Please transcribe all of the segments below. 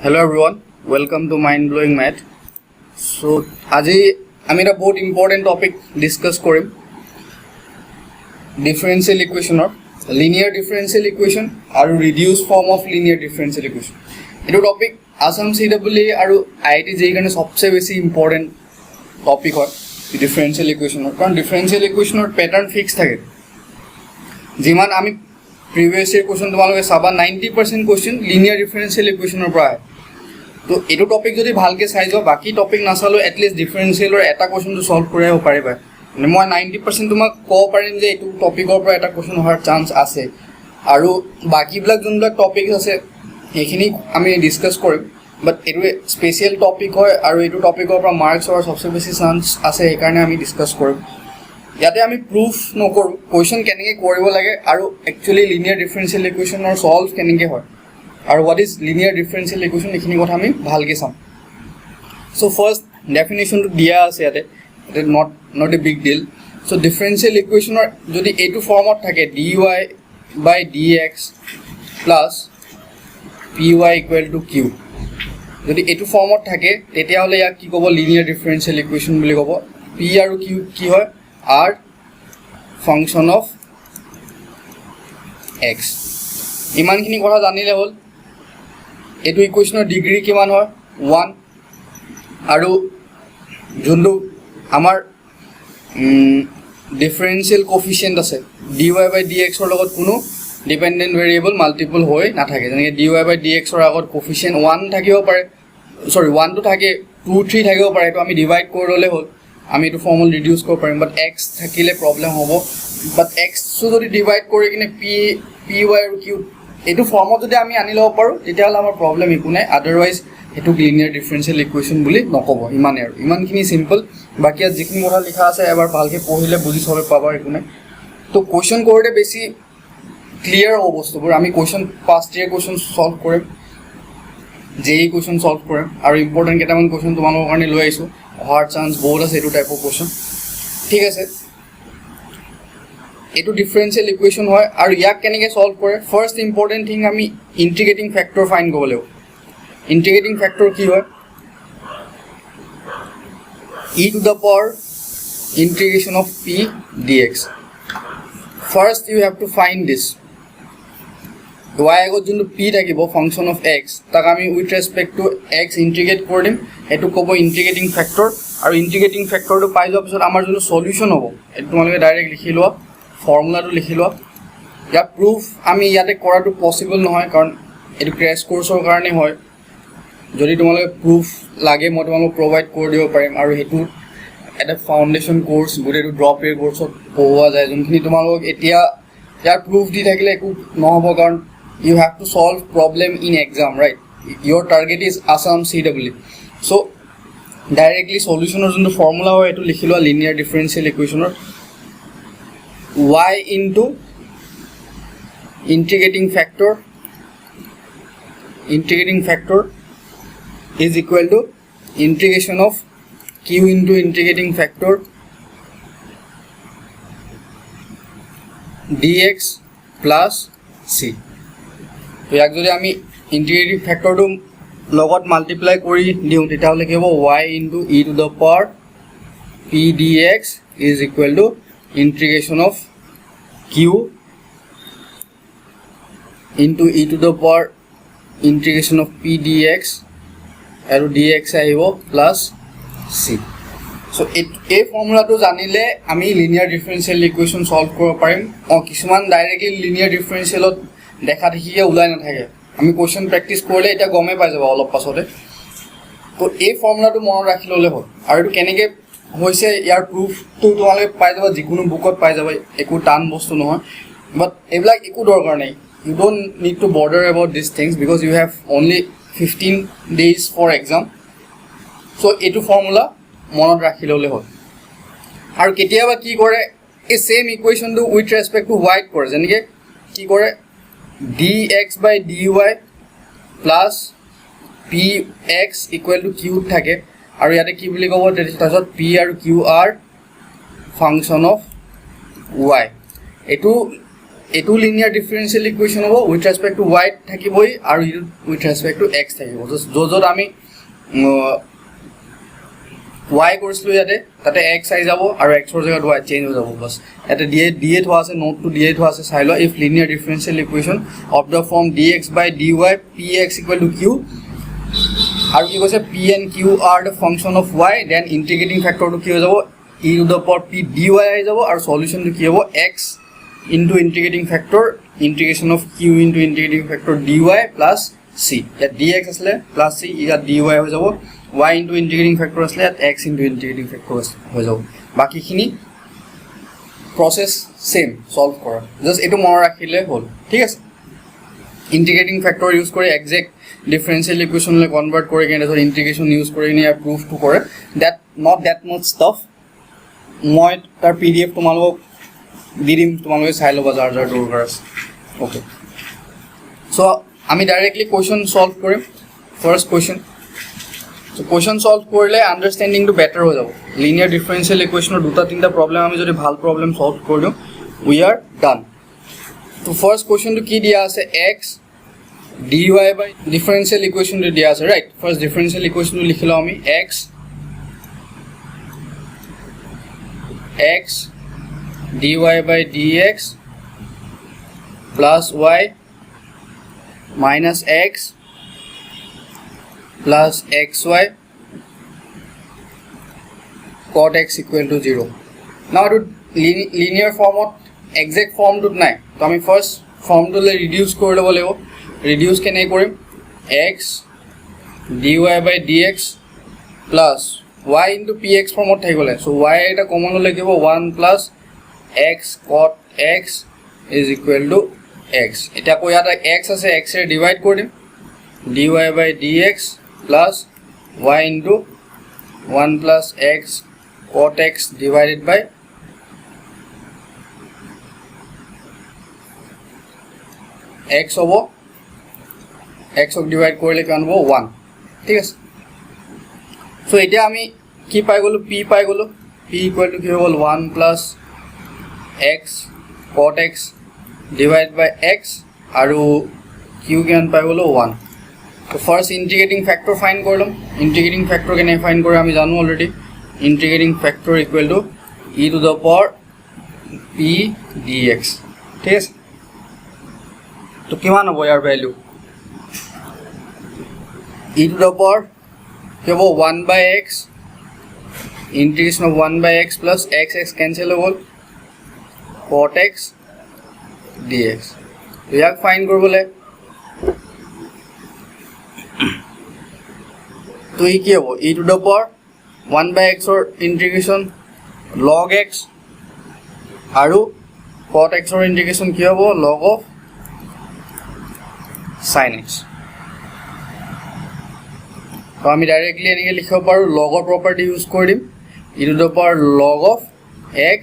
Hello everyone, welcome to Mind Blowing Math. So, আজি আমি এটা বহুত important topic discuss কৰিম differential equation or linear differential equation আৰু reduced form of linear differential equation. এইটো topic Assam CWA আৰু IIT JEE কাৰণে সবচে বেছি important topic হয় differential equation কাৰণ differential equation pattern fix থাকে যিমান আমি previous year question তোমালোকে চাবা 90% question linear differential equation পৰা আহে তো এটো টপিক যদি ভালকে চাই যাও বাকি টপিক না চালো এটলিস্ট ডিফাৰেন্সিয়েলৰ এটা কোৱেশ্চন তো সলভ কৰিব পাৰিবা মানে মই 90% তোমাক কও পাৰিম যে এটো টপিকৰ পৰা এটা কোৱেশ্চন হোৱাৰ চান্স আছে আৰু বাকি বিলাক যোনবিলাক টপিক আছে এখিনি আমি ডিসকাস কৰিম বাট এটো স্পেশাল টপিক হয় আৰু এটো টপিকৰ পৰা মাৰ্কস হোৱাৰ সবচে বেছি চান্স আছে এই কাৰণে আমি ডিসকাস কৰিম ইয়াতে আমি প্ৰুফ নকৰো কোৱেশ্চন কেনেকৈ কৰিব লাগে আৰু একচুয়ালি লিনিয়াৰ ডিফাৰেন্সিয়েল ইকুৱেচনৰ সলভ কেনেকৈ হয় আৰু what is linear differential equation এখিনি কথা আমি ভালকে চাম সো ফার্স্ট ডেফিনিশন তো দিয়া আছে ইয়াতে it not a big deal so differential ইকুৱেচনৰ যদি এইটো ফৰ্মত থাকে dy by dx plus py equal to q যদি এইটো ফৰ্মত থাকে তেতিয়া হলে ইয়াক কি ক'ব লিনিয়াৰ ডিফাৰেন্সিয়েল ইকুৱেচন বুলি ক'ব p আৰু q কি হয় r ফাংশন অফ x ইমানখিনি কথা জানিলে হ'ল এটো ইকুৱেচনৰ ডিগ্ৰী কিমান হয় 1 আৰু যোনটো আমাৰ ডিফাৰেন্সিয়েল কোএফিচিয়েন্ট আছে dy by dx ৰ লগত কোনো ডিপেন্ডেন্ট ভেৰিয়েবল মাল্টিপল হৈ নাথাকে যেনেকৈ dy by dx ৰ আগত কোএফিচিয়েন্ট 1 থাকিব পাৰে সৰি 1 তো থাকে 2 3 থাকিব পাৰে তো আমি ডিভাইড কৰি ললে হ'ল আমি এটো ফৰ্মুলা ৰিডিউস কৰিব পাৰিম বাট x থাকিলে প্ৰবলেম হ'ব বাট x যদি ডিভাইড কৰি কিনে py আৰু q এটো ফৰ্মত যদি আমি আনি লব পাৰো তেতিয়া হলে আমাৰ প্ৰবলেম একো নাই আদাৰৱাইজ এটো লিনিয়াৰ ডিফাৰেন্সিয়েল ইকুৱেচন বুলি নকব ইমানে আৰু ইমানখিনি সিম্পল বাকি আজ যিখিনি কথা লিখা আছে এবাৰ ভালকে পঢ়িলে বুজি চলে পাবা একো নাই তো কোৱেশ্চন কৰোতে বেছি ক্লিয়াৰ হ'ব বস্তুবোৰ আমি কোৱেশ্চন পাষ্ট ইয়াৰ কোৱেশ্চন সলভ কৰিম জেই কোৱেশ্চন সলভ কৰিম আৰু ইম্পৰ্টেন্ট কেইটামান কোৱেশ্চন তোমালোকৰ কাৰণে লৈ আইছো হোৱাৰ চান্স বহুত আছে এটো টাইপ অফ কোৱেশ্চন ঠিক আছে এটো ডিফাৰেন্সিয়েল ইকুৱেচন হয় আৰু ইয়াক কেনেকৈ সলভ কৰে ফাৰ্স্ট ইম্পৰ্টেন্ট থিং আমি ইন্টিগ্ৰেটিং ফ্যাক্টৰ ফাইন্ড কৰিব লাগিব ইন্টিগ্ৰেটিং ফ্যাক্টৰ কি হয় e to the power integration of p dx first you have to find this y আগত যোনটো p থাকিব ফাংশন অফ x তাক আমি উইথ ৰেসপেক্ট টু x ইন্টিগ্ৰেট কৰি দিম এটো ক'ব ইন্টিগ্ৰেটিং ফ্যাক্টৰ আৰু ইন্টিগ্ৰেটিং ফ্যাক্টৰটো পাই যোৱাৰ পিছত আমাৰ যোনটো সলিউশন হ'ব এটো তোমালোকে ডাইৰেক্ট লিখি লোৱা ফৰ্মুলাটো লিখি লোৱা ইয়াৰ প্ৰুফ আমি ইয়াতে কৰাটো পসিবল নহয় কাৰণ এটো ক্ৰ্যাশ কোৰ্সৰ কাৰণে হয় যদি তোমালোকে প্ৰুফ লাগে মই তোমালোকক প্ৰভাইড কৰি দিব পাৰিম আৰু হেতু এটা ফাউন্ডেশন কোৰ্স গুটেটো ড্ৰপ ইয়াৰ কোৰ্সত পোৱা যায় যোনখিনি তোমালোকক এতিয়া ইয়াৰ প্ৰুফ দি থাকিলে একো নহব কাৰণ you have to solve problem in exam right your target is Assam CWA so directly solution or the formula হয় এটো লিখি লোৱা linear differential equation y into integrating factor is equal to integration of q into integrating factor dx plus c তো ইয়াক যদি আমি ইন্টিগ্ৰেটিং ফ্যাক্টৰটো লগত multiply কৰি দিও তেতিয়া হলে কি হ'ব y into e to the power p dx is equal to integration of q into e to the power integration of p dx আৰু dx আহিব plus c so এই ফৰ্মুলাটো জানিলে আমি লিনিয়াৰ ডিফাৰেন্সিয়েল ইকুৱেচন সলভ কৰিব পাৰিম কিছুমান ডাইৰেক্টলি লিনিয়াৰ ডিফাৰেন্সিয়েলত দেখা দেখিকে ওলাই নাথাকে আমি কোৱেশ্চন প্ৰেক্টিস কৰিলে এটা গমে পাই যাব অলপ পাছতে তো এই ফৰ্মুলাটো মনত ৰাখি ললে হ'ল আৰু এটো কেনেকৈ হৈছে ইয়াৰ প্রুফটো তোমালোকে পাই যাবা যিকোনো বুকত পাই যাবা একো টান বস্তু নহয় বাট এইবিলাক একো দৰকাৰ নাই you don't need to bother about these things because you have only 15 days for exam so etu formula মনত ৰাখি ললে হ'ল আৰু কেতিয়াবা কি কৰে এই সেম ইকুৱেচন টো উইথ ৰেসপেক্ট টু y কৰে যেনেকৈ কি কৰে dx by dy plus px equal to q থাকে আৰু ইয়াতে কি বুলি ক'ব তাৰপিছত p আৰু q are function of y এটো এইটো লিনিয়াৰ ডিফাৰেঞ্চিয়েল ইকুৱেশ্যন হ'ব উইথ ৰেচপেক্ট টু y থাকিবই আৰু ইটো উইথ ৰেচপেক্ট টু x থাকিব য'ত আমি y কৰিছিলোঁ ইয়াতে তাতে x আহি যাব আৰু x ৰ জেগাত y চেঞ্জ হৈ যাব বছ ইয়াতে দিয়ে থোৱা আছে নোটটো দিয়ে থোৱা আছে চাই লোৱা if linear differential equation of the form dx by dy px equal to q আৰু কি কৈছে p and q are the function of y then integrating factor to কি হৈ যাব e to the power p dy আহি যাব আৰু সলিউশনটো কি হ'ব x into integrating factor integration of q into integrating factor dy plus c ইয়াত dx আসলে plus c ইয়াত dy হৈ যাব y into integrating factor আসলে ইয়াত x into integrating factor হৈ যাব বাকিখিনি process same solve কৰা just এটো মনত ৰাখিলে হ'ল ঠিক আছে integrating factor use কৰে exact differential equation le convert kore kene so integration use kore ni proof to kore that not that much stuff moi tar pdf tumalok didim tumalok sai lo bazar jar dorkar ase okay so ami directly question solve korim first question so question solve korle understanding to better ho jabo linear differential equation or duta tinta problem ami jodi bhal problem solve kor diu we are done to first question to ki dia ase x dy by differential equation to dia ase right first differential equation to likhilo ami x dy by dx plus y minus x plus xy cot x equal to 0 now to linear form of exact form to nai to ami first form to le reduce kore lebo lebo reduce kene korim x dy by dx plus y into px form of thagole so y eta common hole kibo 1 plus x cot x is equal to x eta ko yata x ase x e divide kor dim dy by dx plus y into 1 plus x cot x divided by x hobo x ok divide korle kan hobo 1 ঠিক আছে so এটা আমি কি পাই গলো p পাই গলো p equal to কি হল 1 plus x cot x divided by x আৰু q জ্ঞান পাই গলো 1 so first integrating factor find করলাম integrating factor কেনে find করে আমি জানো already integrating factor equal to e to the power p dx ঠিক আছে তো কিমান হ'ব ইয়াৰ value e to the power কেবো 1 by x integration of 1 by x plus x cancel হ'ব cot x dx তো ইয়াক ফাইন্ড কৰিবলে তো ই কি হ'ব e to the power 1 by x or integration log x আৰু cot x or integration কি হ'ব log of sin x তো আমি ডাইরেক্টলি এনেকে লিখিব পাৰো log of property use কৰি দিম e to the power log of x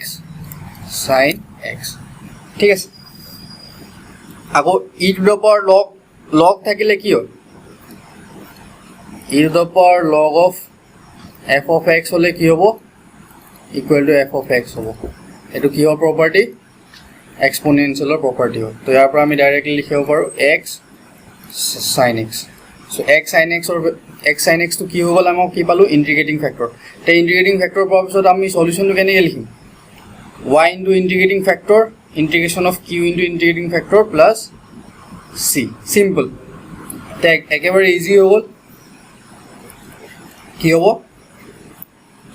sin x ঠিক আছে আগো e to the power log থাকিলে কি হয় e to the power log of f of x হলে কি হ'ব equal to f of x হ'ব এটো কি হয় property exponential property হয় তো ইয়াৰ পৰা আমি ডাইৰেক্টলি লিখিব পাৰো x sin x so x sin x or x sin x to কি হল আমি কি পালো integrating factor তে integrating factor পাৱাৰ পিছত আমি সলিউশন টো কেনে লিখিম y into integrating factor integration of q into integrating factor plus c simple তে একেবাৰে ইজি হল কি হ'ব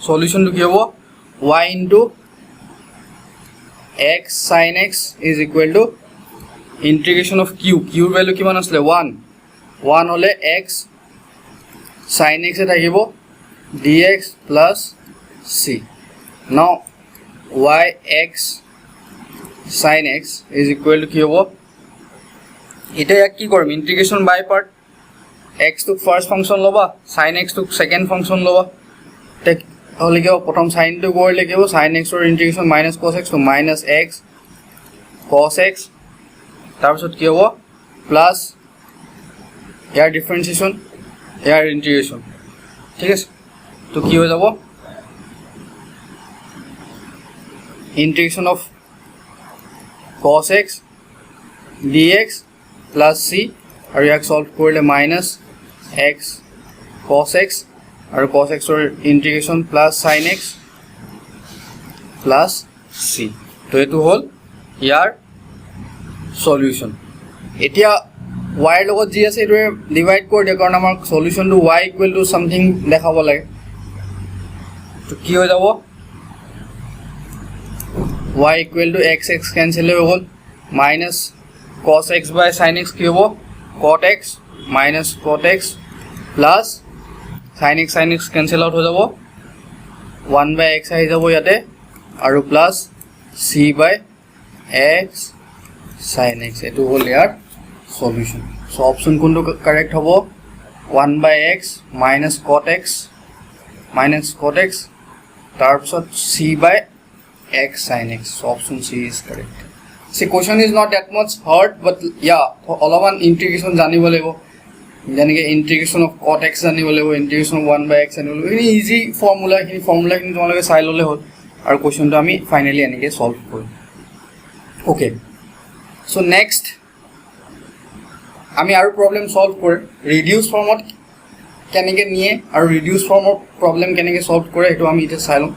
সলিউশন টো কি হ'ব y into x sin x is equal to integration of q value কিমান আসলে 1 হলে x sin x এ থাকিব dx plus c now y x sin x is equal to কি হ'ব এটা কি কৰিম integration by part x to first function লবা sin x to second function লবা তে হলে কি প্রথম sin to করলে কি sin x or integration minus cos x to minus x cos x তাৰপিছত কি হ'ব প্লাস ইয়াৰ ডিফাৰেন্সিয়েশন ইয়াৰ ইন্টিগ্রেশন ঠিক আছে তো কি হৈ যাব integration of cos x dx plus c আৰু ইয়াক সলভ কৰিলে minus x cos x আৰু cos x ৰ ইন্টিগ্ৰেশন plus sin x plus c তো এটো হল ইয়াৰ সলিউশন এতিয়া y ৰ লগত যি আছে এটো ডিভাইড কৰি দিয়া কাৰণ আমাৰ সলিউশনটো y ইকুৱেল টু সামথিং দেখাব লাগে তো কি হৈ যাব y equal to x cancel हो गल minus cos x by sin x की हो cot x minus cot x plus sin x cancel out हो जाबो 1 by x आइ जाबो याते আৰু plus c by x sin x एटु होल यार सॉल्यूशन सो ऑप्शन कोनটো करेक्ट हबो 1 by x minus cot x तार पिছত c by x sin x so option c is correct see question is not that much hard but yeah all of one integration জানিব লাগিব জানিকে integration of cot x জানিব লাগিব integration of 1 by x জানিব লাগিব এই easy formula খিনি তোমালোকে চাই ললে হল আৰু কোৱেশ্চনটো আমি ফাইনালি এনেকে সলভ কৰিম ওকে সো নেক্সট আমি আৰু প্ৰবলেম সলভ কৰে ৰিডিউস ফৰ্মত কেনেকে নিয়ে আৰু ৰিডিউস ফৰ্মৰ প্ৰবলেম কেনেকে সলভ কৰে এটো আমি এটা চাই লম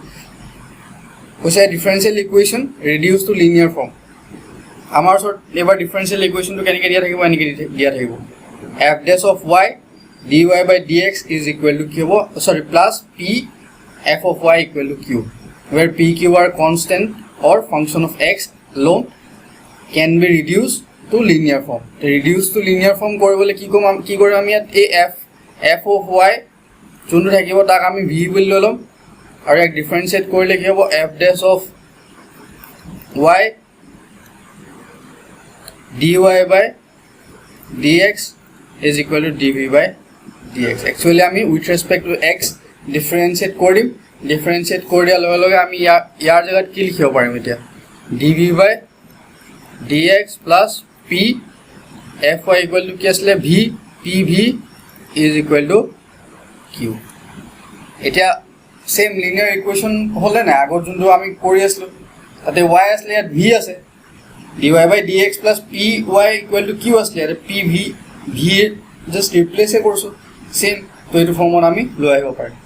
which is a differential equation reduced to linear form amar sort ever differential equation to can dia thakibo ani dia thakibo f dash of y dy by dx is equal to q sorry plus p f of y equal to q where p q are constant or function of x alone can be reduced to linear form to reduce to linear form koribole ki kore ami a f of y jonto thakibo tak ami v boli lolom और एक differentiate কৰিলে কি হ'ব f dash of y dy by dx is equal to dv by dx actually আমি with respect to x differentiate কৰিম differentiate কৰি দিয়া লগে লগে আমি ইয়াৰ জায়গাত কি লিখিব পাৰিম এতিয়া dv by dx plus p fy equal to কি আসলে v pv is equal to q এতিয়া सेम linear equation होले ना আগৰ যোনটো আমি কৰি আসলো তাতে y আসলে ইয়াত v আছে dy by dx plus py equal to q আসলে আৰু pv v just replace কৰছো सेम তো এটো ফৰ্মত আমি লৈ আহিব পাৰিম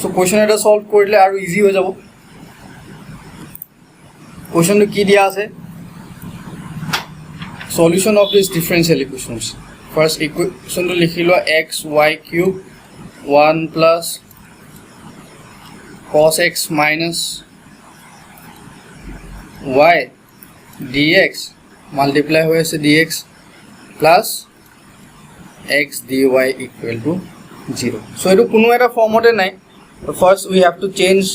সো কোৱেশ্চন এটা সলভ কৰিলে আৰু ইজি হৈ যাব কোৱেশ্চনটো কি দিয়া আছে solution of this differential equations first equation to লিখিলো x y cube 1 plus cos x minus y dx multiply होय আছে dx plus x dy equal to 0 so এটো কোনো এটা ফর্মতে নাই first we have to change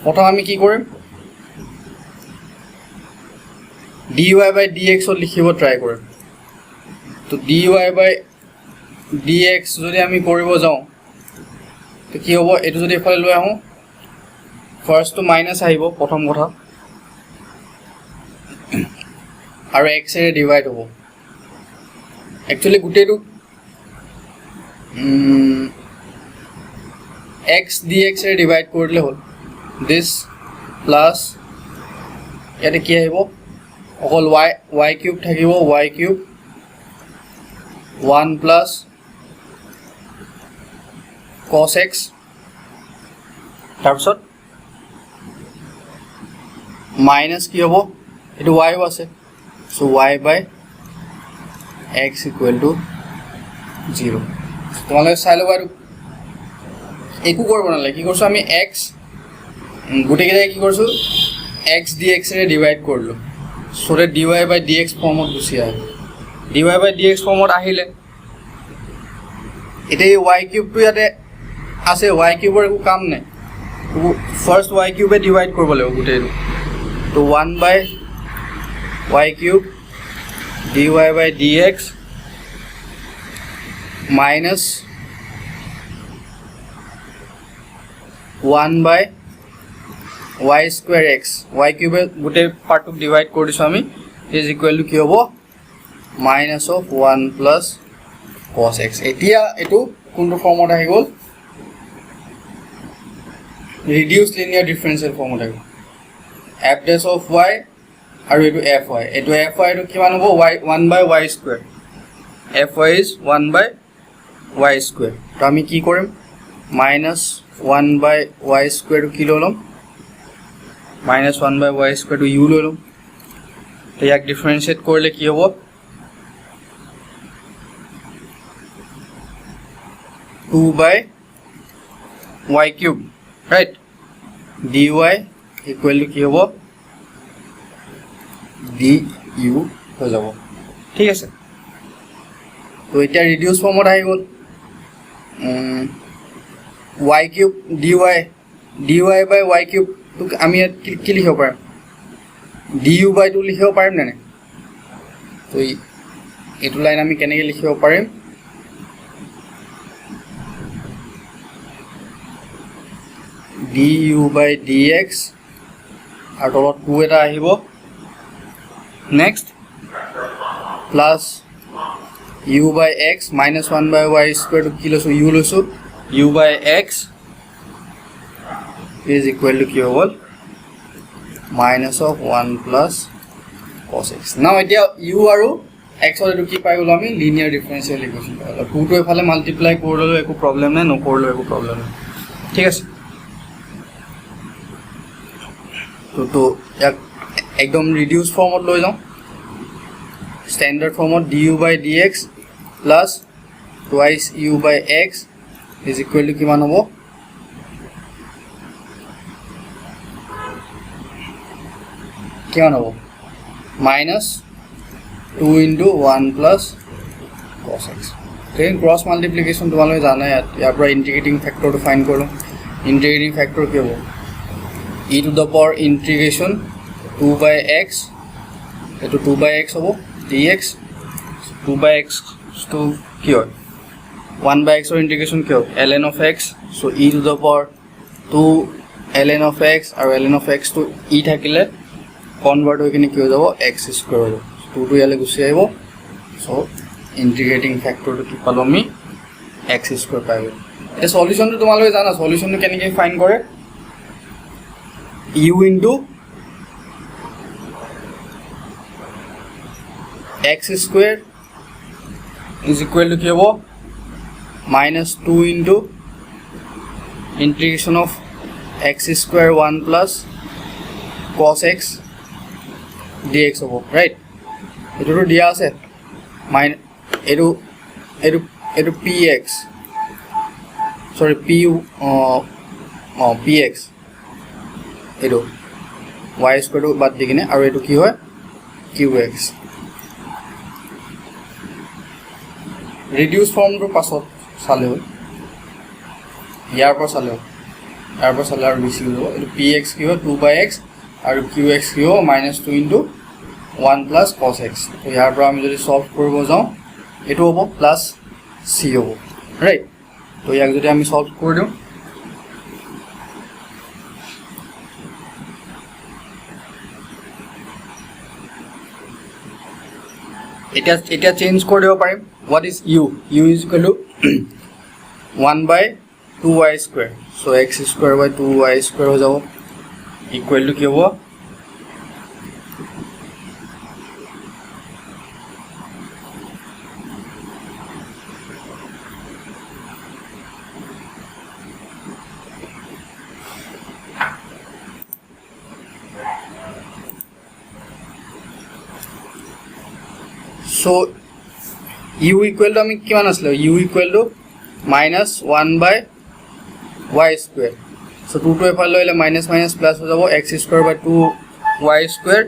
প্রথম আমি কি কৰিম dy by dx ও লিখিব ট্ৰাই কৰিম তো dy by dx যদি আমি কৰিব যাও তো কি হ'ব এটো যদি এফালে লৈ আহো ফার্স্ট টু মাইনাস আহিব প্ৰথম কথা আৰু x এৰে ডিভাইড হ'ব एक्चुअली গুটেটো x dx এৰে ডিভাইড কৰিলে হ'ল this প্লাস ইয়াতে কি আহিব অকল y কিউব থাকিব y cube 1 plus cos x তাৰপিছত মাইনাস কি হ'ব এটো y আছে so y by x equal to 0 তোমালোকে চাই লবা আৰু একো কৰিব নালাগে কি কৰছো আমি x গুটে কেইটা কি কৰছো x dx ৰে ডিভাইড কৰিলো সো ৰে dy by dx ফৰ্মত গুছি আহে dy by dx ফৰ্মত আহিলে এটা y কিউব টু ইয়াতে আছে y কিউবৰ একো কাম নাই ফাৰ্স্ট y কিউবে ডিভাইড কৰিব লাগিব গুটেটো তো 1 by y cube dy by dx minus 1 by y square x y cube গুটে পার্ট অফ ডিভাইড কৰিছো আমি is equal to কি হ'ব minus of 1 plus cos x এতিয়া এটো কোনটো ফর্মত আহি গল reduced linear differential ফর্মত আহি f dash of y আৰু এটো fy এটো fy এটো কিমান হ'ব y 1/y square fy is 1/y square তো আমি কি কৰিম -1/y স্কয়াৰ কি লম -1/y স্কয়াৰ to u লম তো ইয়াক ডিফাৰেন্সিয়েট কৰিলে কি হ'ব 2/y cube right dy equal to কি হ'ব du হৈ যাব ঠিক আছে তো এটা ৰিডিউস ফৰ্মত আহি গ'ল y cube dy by y cube তো আমি কি লিখিব পাৰিম du by 2 লিখিব পাৰিম নে তো এটো লাইন আমি কেনেকৈ লিখিব পাৰিম du by dx আৰু তলত 2 এটা আহিব next plus u by x minus 1/y square to কি লৈছো u লৈছো u by x is equal to কি হ'ল minus of 1 plus cos x now এতিয়া u আৰু x ৰ এটো কি পাই গলো আমি লিনিয়াৰ ডিফাৰেন্সিয়েল ইকুৱেশ্যন পাই গলো 2 টো এফালে মাল্টিপ্লাই কৰিলে একো প্ৰবলেম নাই নকৰিলে একো প্ৰবলেম নাই ঠিক আছে তো ইয়াক একদম ৰিডিউস ফৰ্মত লৈ যাও standard ফর্মত du by dx plus twice u by x is equal to কিমান হ'ব কিমান হ'ব minus 2 into 1 plus cos x then cross multiplication তোমালোকে জানাই ইয়াৰ পৰা ইন্টিগ্ৰেটিং ফ্যাক্টৰটো ফাইন্ড কৰলো ইন্টিগ্ৰেটিং ফ্যাক্টৰ কি হ'ব e to the power integration 2 by x এটো 2 by x হ'ব dx 2 by x to কি হয় 1 by x or integration কি হয় ln of x so e to the power 2 ln of x আৰু ln of x to e থাকিলে convert হৈ কিনে কি হৈ যাব x স্কয়ার হৈ যাব 2 to ইয়ালে গুছি আহিব so ইন্টিগ্ৰেটিং ফ্যাক্টৰটো কি পালো আমি x স্কয়ার পাই গ'ল এই সলিউশনটো তোমালোকে জানা সলিউশনটো কেনেকৈ ফাইন্ড কৰে u into x square is equal to কি হ'ব -2 into integration of x square 1 plus cos x dx হ'ব right এটো দিয়া আছে এটো px sorry px এটো y square to বাদ দি কিনে আৰু এটো কি হয় qx reduce form to পাছত চালে হ'ল ইয়াৰ পৰা চালে আৰু বেছি হৈ যাব এটো px কি হয় 2 by x আৰু qx কি হয় -2 into 1 plus cos x তো ইয়াৰ পৰা আমি যদি সলভ কৰিব যাও এটো হ'ব প্লাস c হ'ব ৰাইট তো ইয়াক যদি আমি সলভ কৰি দিও এটা চেঞ্জ কৰি দিব পাৰিম what is u is equal to 1 by 2y square so x square by 2y square হৈ যাব equal to কি হ'ব so u equal to আমি কিমান আছিল u equal to -1 by y square so 2 to এফালে লইলে minus plus হৈ যাব x square by 2y square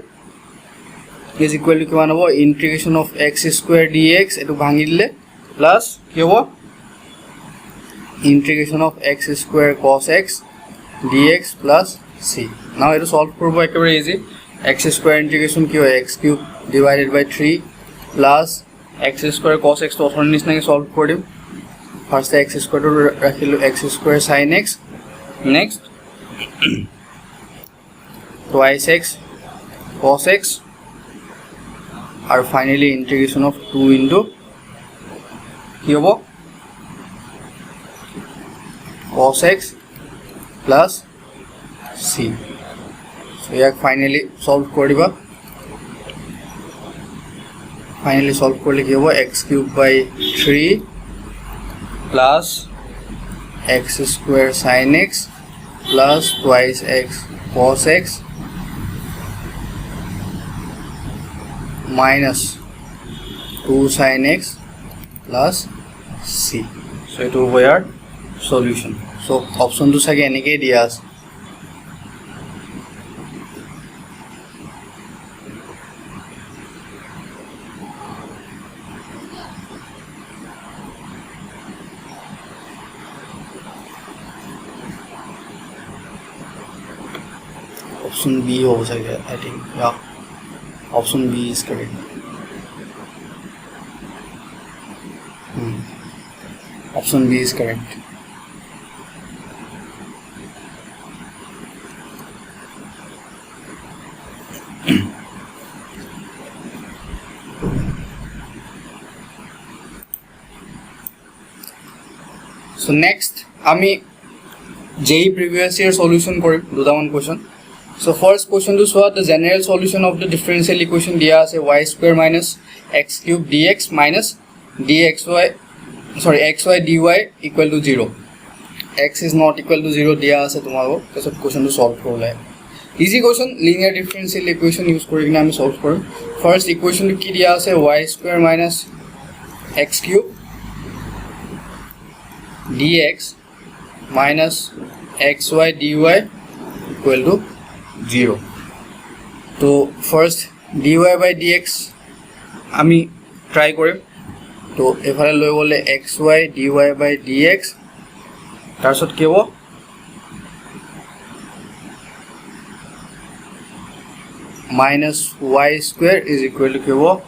is equal to কিমান হ'ব integration of x square dx এটো ভাঙি দিলে প্লাস কি হ'ব integration of x square cos x dx plus c now এটো সলভ কৰিব একেবাৰে ইজি x square integration কি হয় x cube divided by 3 plus x square cos x to author নিচিনাকৈ সলভ কৰি দিম ফাৰ্স্ট x square to ৰাখিলো x square sin x next twice x cos x আৰু finally integration of 2 into কি হ'ব cos x plus c so ইয়াক finally solve কৰি দিবা ফাইনালি সলভ কৰিলে কি হ'ব x cube by 3 plus x square sin x plus twice x cos x minus 2 sin x plus c. So it will be our solution. So option to sage enike dia ase. Option B hobo sage, I think. Yeah. Option B is correct. Option B is correct. So next, আমি JEE previous year solution করিম দুটামান question. So first question to show the general solution of the differential equation dia ase y square minus x cube dx minus xy dy equal to 0. X is not equal to 0 dia ase tomaro so question to solve korle. Easy question, linear differential equation use kori kina ami solve korim. First equation to ki dia ase y square minus x cube dx minus xy dy equal to 0. So first dy by dx আমি try কৰিম তো এফালে লৈ গলে xy dy by dx তাৰছত কি হ'ব minus y square is equal to কি হ'ব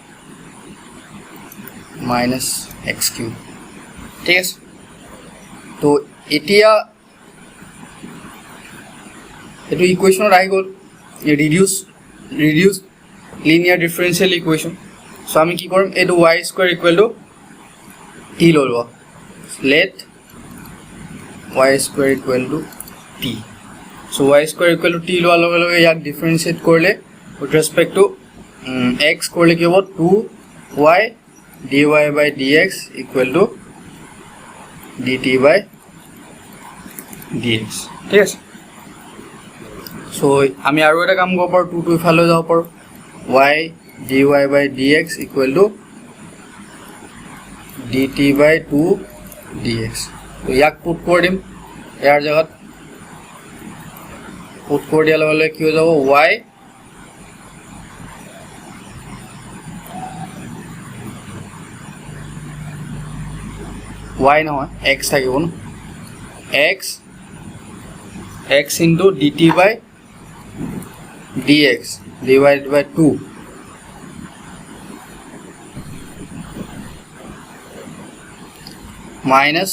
minus x cube. ঠিক আছে তো এতিয়া এটো ইকুয়েশন আহি গল reduce linear differential equation. So আমি কি কৰিম এটো y square equal to t লব let y square equal to t. So y square equal to t লোৱাৰ লগে লগে ইয়াক ডিফাৰেন্সিয়েট কৰিলে with respect to x কৰিলে কি হ'ব 2y dy by dx equal to dt by dx. ঠিক আছে so আমি আৰু এটা কাম কৰিব পাৰো 2 to ইফালে যাব পাৰো y dy by dx equal to dt by 2 dx. তো ইয়াক পুট কৰি দিম ইয়াৰ জায়গাত পুট কৰি দিয়াৰ লগে লগে কি হৈ যাব y নহয় x থাকিব ন x into dt by dx divided by 2 minus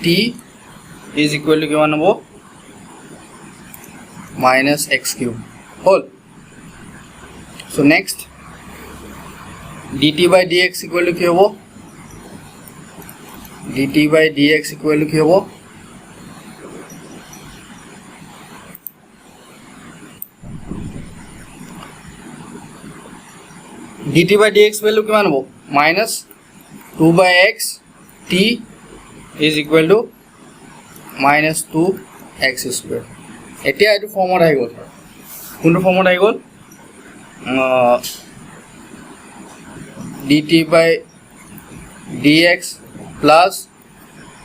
t is equal to কিমান হ'ব minus x cube whole. So next dt by dx equal to কি হ'ব dt by dx equal to কি হ'ব dt by dx value কিমান হ'ব minus 2 by x t is equal to minus 2x square. এতিয়া এটো ফৰ্মত আহি গল কোনটো ফৰ্মত আহি গল dt by dx plus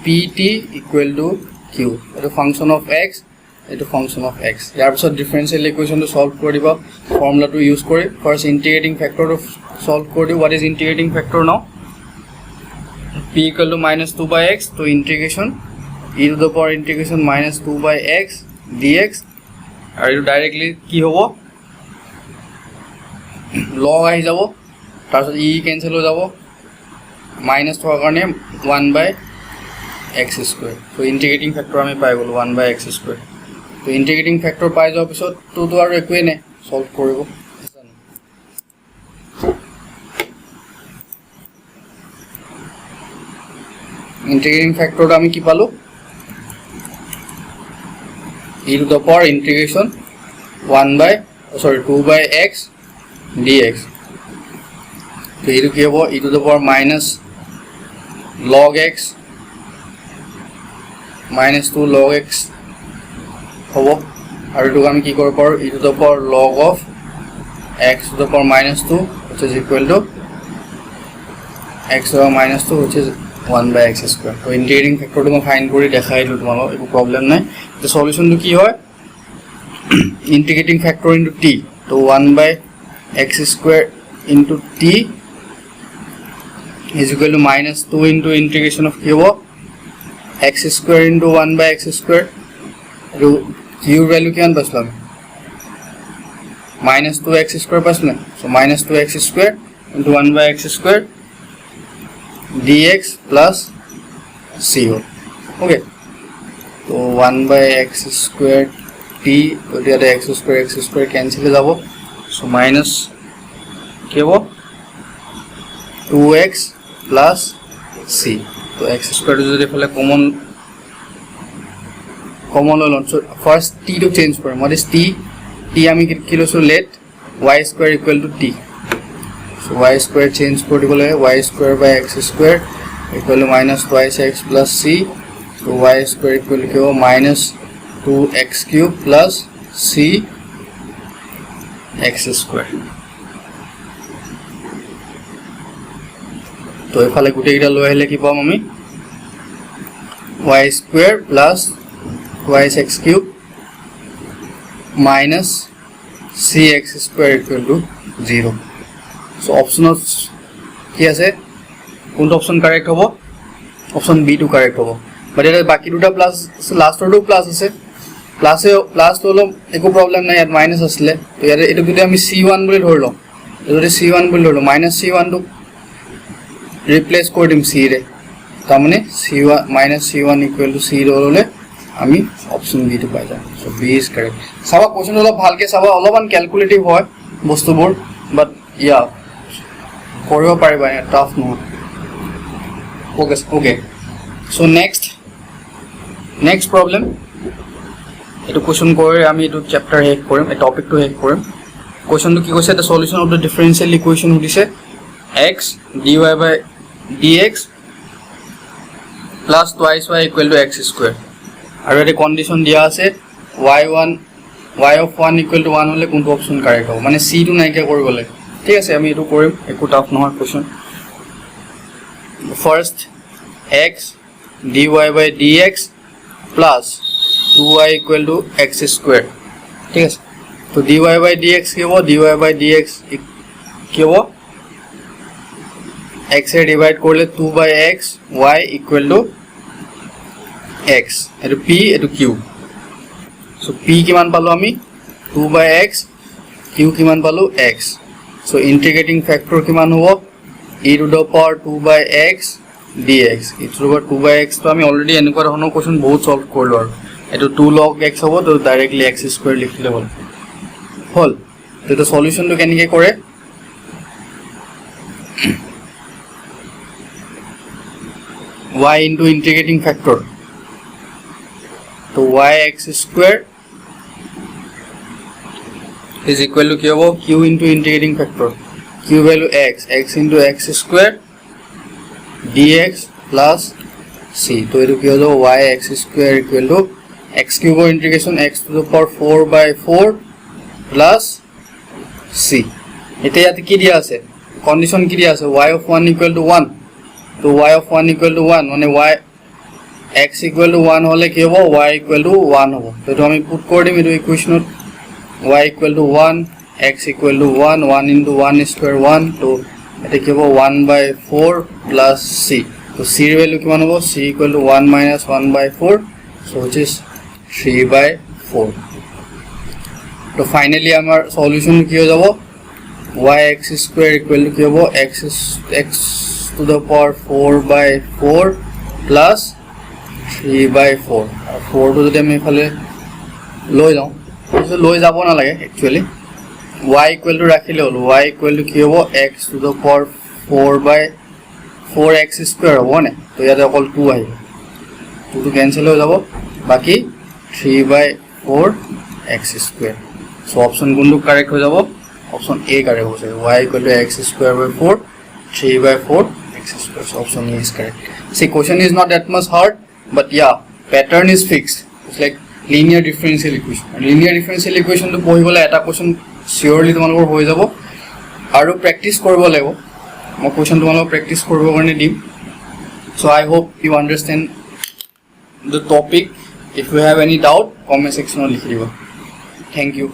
pt equal to q. এটো ফাংশন অফ x এটো ফাংশন অফ x. ইয়াৰ পিছত ডিফাৰেন্সিয়েল ইকুয়েশন টু সলভ কৰি দিব ফৰ্মুলাটো ইউজ কৰি ফাৰ্স্ট ইন্টিগ্ৰেটিং ফ্যাক্টৰ টু সলভ কৰি দিব. হোৱাট ইজ ইন্টিগ্ৰেটিং ফ্যাক্টৰ নাও p equal to minus 2 by x to integration e to the power integration minus 2 by x dx আৰু এটো directly কি হ'ব log আহি যাব তাৰপিছত e কেনসেল হৈ যাব মাইনাস থকাৰ কাৰণে 1 by x square. so integrating factor আমি পাই গলো 1 by x square. তো integrating factor পাই যোৱাৰ পিছত তো আৰু একোৱে নাই সলভ কৰিব integrating factor আমি কি পালো e to the power integration 2 by x dx তো এইটো কি হ'ব e to the power minus log x minus 2 log x হ'ব আৰু এইটো আমি কি কৰিব পাৰো e to the power log of x to the power minus 2 which is equal to x to the power minus 2 which is 1 by x square. So integrating factor to find kori dekhai dilu tomalo eko problem nai. The solution to ki hoy integrating factor into t, so 1 by x square into t is equal to minus 2 into integration of q x square into 1 by x square. Q value kiman paslo minus 2x square paslo, so minus 2x square into 1 by x square dx plus c. Okay, so 1 by x square t, so the other x square cancel jabo, so minus k 2x plus c. So x square is the common so first t to change for what is t ami kilo, so let y square equal to t. So y square change portable y square by x square equal to minus twice x plus c. So y square equal to minus 2x cube plus c x square. So if I like to take the lower like y square plus twice x cube minus cx square equal to 0. So option of কি আছে কোনটো option correct হ'ব option B two correct হ'ব বাট এটা বাকি দুটা plus লাস্টৰটো plus আছে plus হলো একো প্রবলেম নাই ইয়াত মাইনাস আসলে তো ইয়াত এটো যদি আমি c1 বুলি ধৰলো যদি c1 বুলি ধৰলো মাইনাস c1 টো ৰিপ্লেস কৰি দিম c ৰে তাৰ মানে c1 minus c1 equal to c ধৰলে আমি অপশন বি টু পাই যাম সো বি ইজ কাৰেক্ট সাবা কোশ্চেন অলপ ভালকে সাবা অলপমান ক্যালকুলেটিভ হয় বস্তুবোৰ বাট ইয়া কৰিব পাৰিবা টাফ নহয় okay so next problem etu question kore ami etu chapter heck korim e topic to heck korim question to ki koise the solution of the differential equation udise x dy by dx plus twice y equal to x square aru eta condition dia ase y of 1 equal to 1 hole kunto option correct hobo mane c to naike koribole ঠিক আছে আমি এটো কৰিম একো tough নহয় question first x dy by dx plus 2y equal to x square ঠিক আছে তো dy by dx কি হ'ব dy by dx কি হ'ব x এ ডিভাইড কৰিলে 2 by x y equal to x এটো p এটো q সো p কিমান পালো আমি 2 by x q কিমান পালো x. So integrating factor kiman hobo e to the power 2 by x dx e to the power 2 by x to ami already enukar hono question bahut solve korlo aru eto 2 log x hobo to directly x square likhile hol to the solution to kenike kore y into integrating factor to y x square is equal to q into integrating factor q value x into x square dx plus c. So it will be y x square equal to x cube integration x to the power 4 by 4 plus c. Ete yate ki dia ase condition ki dia ase y of 1 equal to 1 to y of 1 equal to 1 mane y x equal to 1 hole ki hobo y equal to 1 hobo to etu ami put kori dim etu equation y equal to 1 x equal to 1 into 1 square 1 to eta ki hobo 1 by 4 plus c. So c value kiman hobo c equal to 1 minus 1 by 4 so which is 3 by 4. So finally amar solution ki ho jabo y x square equal to ki hobo x to the power 4 by 4 plus 3 by 4 4 to jodi ami phale loi jao so loi jabo na lage actually y equal to rakhile holo y equal to ki hobo x to the power 4 by 4x square hobo ne to yate okol 2 ahi 2 to cancel ho jabo baki 3 by 4x square. So option gundu correct ho jabo option a correct ho jabo y equal to x square by 4 3/4 x square. So option A is correct. See, question is not that much hard, but yeah, pattern is fixed. It's like linear differential equation. And linear differential equation to পঢ়িবলে এটা question surely তোমালোকৰ হৈ যাব আৰু practice কৰিব লাগিব মই question তোমালোকক practice কৰিব কাৰণে দিম so I hope you understand the topic if you have any doubt comment section লিখি দিবা thank you